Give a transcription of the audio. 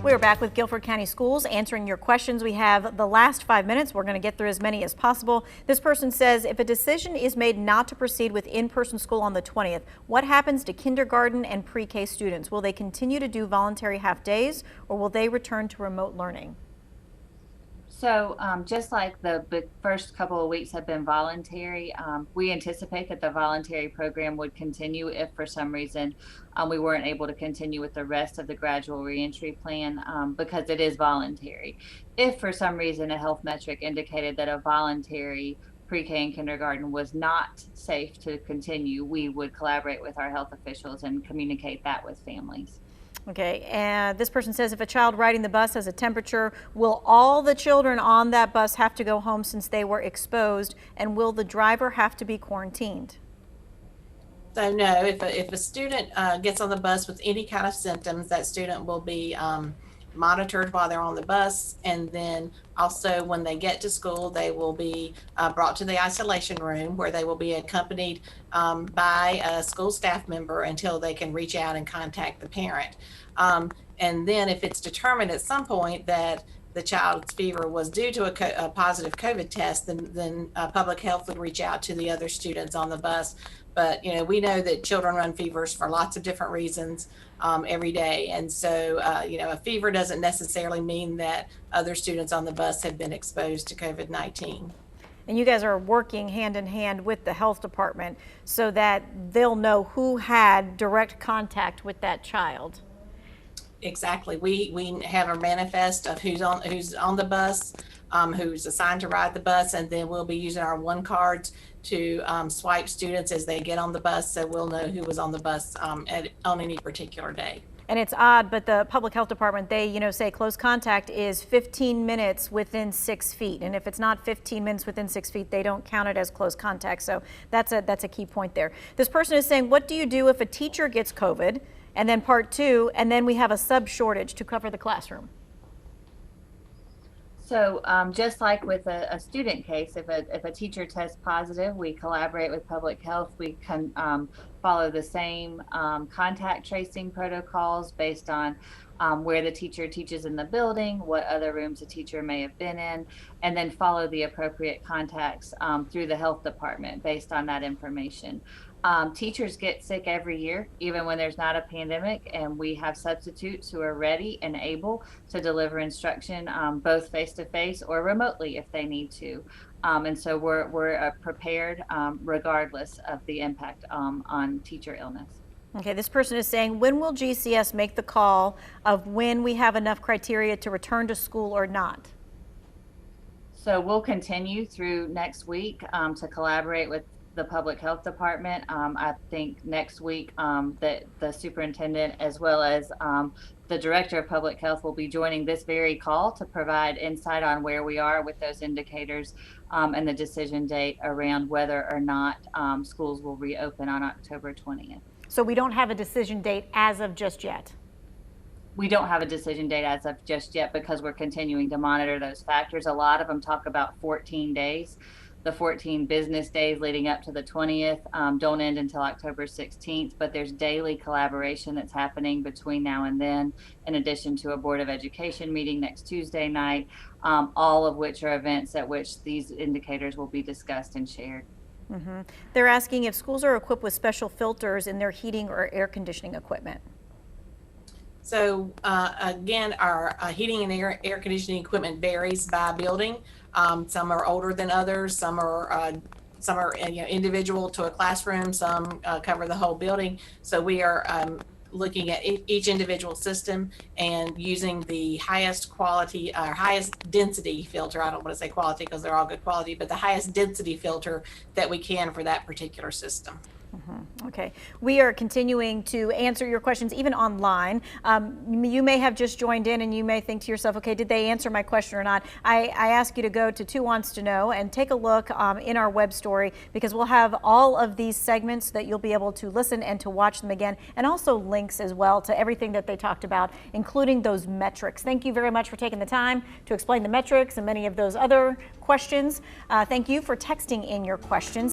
We're back with Guilford County Schools answering your questions. We have the last 5 minutes. We're going to get through as many as possible. This person says, if a decision is made not to proceed with in-person school on the 20th, what happens to kindergarten and pre-K students? Will they continue to do voluntary half days, or will they return to remote learning? So just like the first couple of weeks have been voluntary, we anticipate that the voluntary program would continue if for some reason we weren't able to continue with the rest of the gradual reentry plan because it is voluntary. If for some reason a health metric indicated that a voluntary pre-K and kindergarten was not safe to continue, we would collaborate with our health officials and communicate that with families. Okay, and this person says, if a child riding the bus has a temperature, will all the children on that bus have to go home since they were exposed, and will the driver have to be quarantined? So no, if a student gets on the bus with any kind of symptoms, that student will be monitored while they're on the bus, and then also when they get to school, they will be brought to the isolation room where they will be accompanied by a school staff member until they can reach out and contact the parent. And then if it's determined at some point that the child's fever was due to a positive COVID test, then public health would reach out to the other students on the bus. But we know that children run fevers for lots of different reasons every day, and so a fever doesn't necessarily mean that other students on the bus have been exposed to COVID-19. And you guys are working hand in hand with the health department so that they'll know who had direct contact with that child. Exactly. We have a manifest of who's on the bus, who's assigned to ride the bus, and then we'll be using our one cards to swipe students as they get on the bus, so we'll know who was on the bus on any particular day. And it's odd, but the public health department, they say close contact is 15 minutes within 6 feet, and if it's not 15 minutes within 6 feet, they don't count it as close contact. So that's a key point there. This person is saying, what do you do if a teacher gets COVID? And then part two, and then we have a sub shortage to cover the classroom. So just like with a student case, if a teacher tests positive, we collaborate with public health. We can follow the same contact tracing protocols based on where the teacher teaches in the building, what other rooms the teacher may have been in, and then follow the appropriate contacts through the health department based on that information. Teachers get sick every year, even when there's not a pandemic, and we have substitutes who are ready and able to deliver instruction both face-to-face or remotely if they need to. And so we're prepared regardless of the impact on teacher illness. Okay, this person is saying, when will GCS make the call of when we have enough criteria to return to school or not? So we'll continue through next week to collaborate with the public health department. I think next week that the superintendent as well as the director of public health will be joining this very call to provide insight on where we are with those indicators and the decision date around whether or not schools will reopen on October 20th. So we don't have a decision date as of just yet? We don't have a decision date as of just yet because we're continuing to monitor those factors. A lot of them talk about 14 days. The 14 business days leading up to the 20th don't end until October 16th, but there's daily collaboration that's happening between now and then, in addition to a Board of Education meeting next Tuesday night, all of which are events at which these indicators will be discussed and shared. Mm-hmm. They're asking if schools are equipped with special filters in their heating or air conditioning equipment. So again, our heating and air conditioning equipment varies by building. Some are older than others. Some are individual to a classroom. Some cover the whole building. So we are looking at each individual system and using the highest quality or highest density filter. I don't want to say quality because they're all good quality, but the highest density filter that we can for that particular system. Mm-hmm. Okay, we are continuing to answer your questions even online. You may have just joined in and you may think to yourself, okay, did they answer my question or not? I ask you to go to 2 Wants to Know and take a look in our web story, because we'll have all of these segments that you'll be able to listen and to watch them again, and also links as well to everything that they talked about, including those metrics. Thank you very much for taking the time to explain the metrics and many of those other questions. Thank you for texting in your questions.